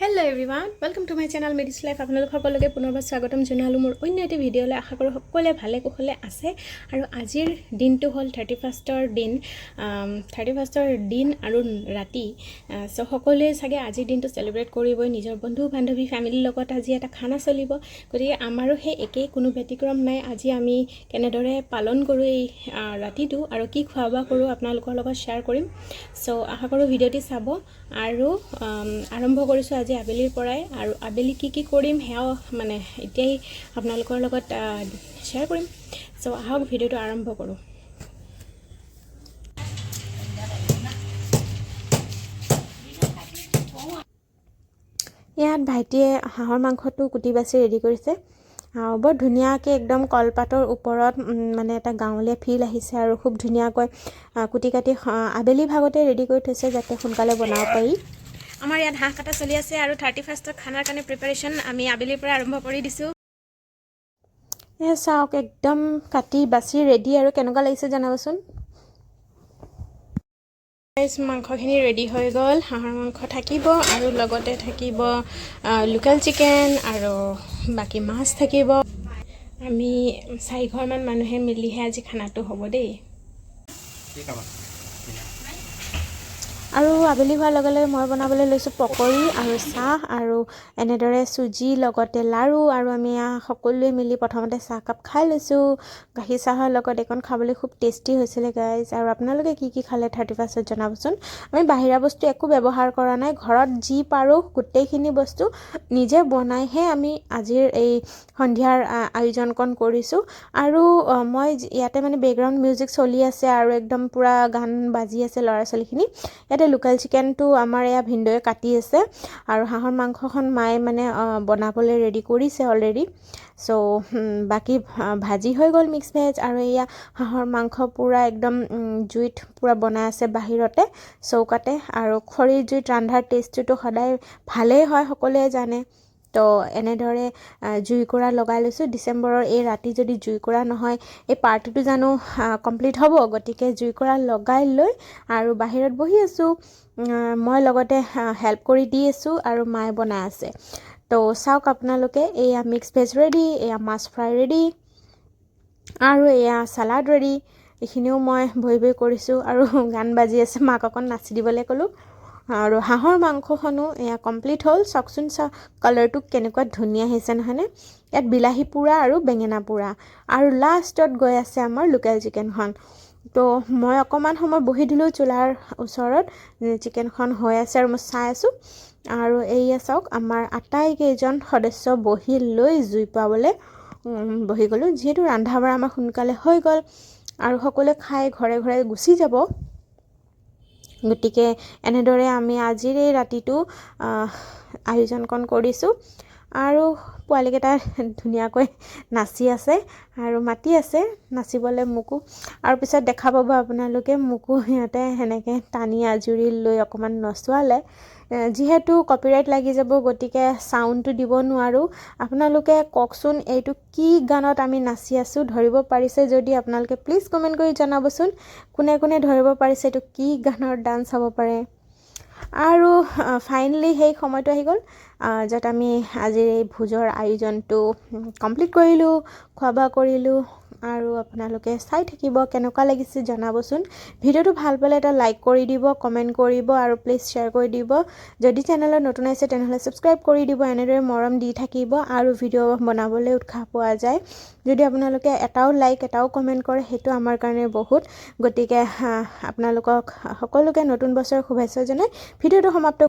Hello everyone, welcome to my channel Medis Life. আপোনালোক সকলোকে পুনৰবাৰ স্বাগতম জনালো মোৰ অন্য এটা ভিডিঅ'লৈ। আশা কৰোঁ সকলোৱে ভালে কুশলে আছে আৰু আজিৰ দিনটো হ'ল 31ৰ দিন আৰু ৰাতি। সো সকলোৱে চাগে আজিৰ দিনটো সেলিব্ৰেট কৰিবই, নিজৰ বন্ধু বান্ধৱী ফ্যামিলিৰ লগত আজি এটা খানা চলিব। গতিকে আমাৰো সেই একেই কোনো ব্যতিক্ৰম নাই। আজি আমি কেনেদৰে পালন কৰোঁ এই ৰাতিটো আৰু কি খোৱা কৰোঁ আপোনালোকৰ লগত শ্বেয়াৰ কৰিম। সো আশা কৰোঁ ভিডিঅ'টি চাব আৰু আৰম্ভ কৰিছোঁ আজি আবেলিৰ পৰাই আৰু আবেলি কি কৰিম হেও মানে এতিয়াই আপোনালোকৰ লগত শ্বেয়াৰ কৰিম। সো আহক ভিডিঅ'টো আৰম্ভ কৰোঁ। ইয়াত ভাইটিয়ে হাঁহৰ মাংসটো কুটি বাছি ৰেডি কৰিছে। বৰ ধুনীয়াকৈ একদম কলপাতৰ ওপৰত মানে এটা গাঁৱলীয়া ফিল আহিছে আৰু খুব ধুনীয়াকৈ কুটি কাটি আবেলি ভাগতে ৰেডি কৰি থৈছে যাতে সোনকালে বনাব পাৰি। আমাৰ ইয়াত হাঁহ কাটা চলি আছে আৰু 31ৰ খানাৰ কাৰণে প্ৰিপাৰেশ্যন আমি আবেলিৰ পৰা আৰম্ভ কৰি দিছোঁ। এয়া চাওক একদম কাটি বাছি ৰেডি আৰু কেনেকুৱা লাগিছে জনাবচোন। মাংসখিনি ৰেডি হৈ গ'ল। হাঁহৰ মাংস থাকিব আৰু লগতে থাকিব লোকেল চিকেন আৰু বাকী মাছ থাকিব। আমি 4 ঘৰমান মানুহে মিলিহে আজি খানাটো হ'ব দেই। আৰু আবেলি হোৱাৰ লগে লগে মই বনাবলৈ লৈছোঁ পকৰি আৰু চাহ আৰু এনেদৰে চুজি লগতে লাড়ু আৰু আমি সকলোৱে মিলি প্ৰথমতে চাহকাপ খাই লৈছোঁ। গাখীৰ চাহৰ লগত এখন খাবলৈ খুব টেষ্টি হৈছিলে গাইজ। আৰু আপোনালোকে কি খালে 31ত জনাবচোন। আমি বাহিৰা বস্তু একো ব্যৱহাৰ কৰা নাই, ঘৰত যি পাৰোঁ গোটেইখিনি বস্তু নিজে বনাইহে আমি আজিৰ এই সন্ধিয়াৰ আয়োজনকণ কৰিছোঁ। আৰু মই ইয়াতে মানে বেকগ্ৰাউণ্ড মিউজিক চলি আছে আৰু একদম পুৰা গান বাজি আছে ল'ৰা ছোৱালীখিনি। ইয়াতে লোকেল চিকেনটো আমাৰ এয়া ভিনদেউৱে কাটি আছে আৰু হাঁহৰ মাংসখন মায়ে মানে বনাবলৈ ৰেডি কৰিছে অলৰেডি। সো বাকী ভাজি হৈ গ'ল মিক্স ভেজ আৰু এয়া হাঁহৰ মাংস পুৰা একদম জুইত পুৰা বনাই আছে বাহিৰতে চৌকাতে। আৰু খৰিৰ জুইত ৰন্ধাৰ টেষ্টটো সদায় ভালেই হয়, সকলোৱে জানে। তো এনেদৰে জুইকুৰা লগাই লৈছোঁ। ডিচেম্বৰৰ এই ৰাতি যদি জুইকুৰা নহয় এই পাৰ্টিটো জানো কমপ্লিট হ'ব। গতিকে জুইকুৰা লগাই লৈ আৰু বাহিৰত বহি আছোঁ। মই লগতে হেল্প কৰি দি আছোঁ আৰু মায়ে বনাই আছে। তো চাওক আপোনালোকে, এয়া মিক্স ভেজ ৰেডি, এয়া মাছ ফ্ৰাই ৰেডি আৰু এয়া চালাড ৰেডি। এইখিনিও মই বহি কৰিছোঁ আৰু গান বাজি আছে, মাক অকণ নাচি দিবলৈ ক'লোঁ। আৰু হাঁহৰ মাংসখনো এয়া কমপ্লিট হ'ল। চাওকচোন কালাৰটো কেনেকুৱা ধুনীয়া আহিছে নহয়নে। ইয়াত বিলাহী পোৰা আৰু বেঙেনা পোৰা আৰু লাষ্টত গৈ আছে আমাৰ লোকেল চিকেনখন। তো মই অকণমান সময় বহি দিলোঁ চোলাৰ ওচৰত, চিকেনখন হৈ আছে আৰু মই চাই আছোঁ। আৰু এইয়া চাওক আমাৰ আটাইকেইজন সদস্য বহি লৈ জুই পোৱাবলৈ বহি গ'লোঁ। যিহেতু ৰন্ধা বঢ়া আমাৰ সোনকালে হৈ গ'ল আৰু সকলোৱে খাই ঘৰে ঘৰে গুচি যাব। গতিকে এনেদৰে আমি আজিৰ এই ৰাতিটো আয়োজনকণ কৰিছোঁ। আৰু পোৱালীকেইটা ধুনীয়াকৈ নাচি আছে আৰু মাতি আছে নাচিবলৈ মোকো। আৰু পিছত দেখা পাব আপোনালোকে মোকো সিহঁতে সেনেকৈ টানি আজুৰি লৈ অকণমান নচোৱালে। যিহেতু কপিৰাইট লাগি যাব গতিকে চাউণ্ডটো দিব নোৱাৰোঁ। আপোনালোকে কওকচোন এইটো কি গানত আমি নাচি আছোঁ, ধৰিব পাৰিছে যদি আপোনালোকে প্লিজ কমেণ্ট কৰি জনাবচোন। কোনে কোনে ধৰিব পাৰিছে এইটো কি গানৰ ডান্স হ'ব পাৰে। আৰু ফাইনেলি সেই সময়টো আহি গ'ল য'ত আমি আজিৰ এই ভোজৰ আয়োজনটো কমপ্লিট কৰিলোঁ, খোৱা বোৱা কৰিলোঁ। আৰু আপোনালোকে চাই থাকিব, কেনেকুৱা লাগিছে জনাবচোন। ভিডিঅ'টো ভাল পালে এটা লাইক কৰি দিব, কমেণ্ট কৰিব আৰু প্লিজ শ্বেয়াৰ কৰি দিব। যদি চেনেলত নতুন আছে তেনেহ'লে ছাবস্ক্ৰাইব কৰি দিব। এনেদৰে মৰম দি থাকিব আৰু ভিডিঅ' বনাবলৈ উৎসাহ পোৱা যায়। যদি আপোনালোকে এটাও লাইক এটাও কমেণ্ট কৰে সেইটো আমাৰ কাৰণে বহুত। গতিকে আপোনালোকক সকলোকে নতুন বছৰৰ শুভেচ্ছা জনাই ভিডিঅ'টো সমাপ্ত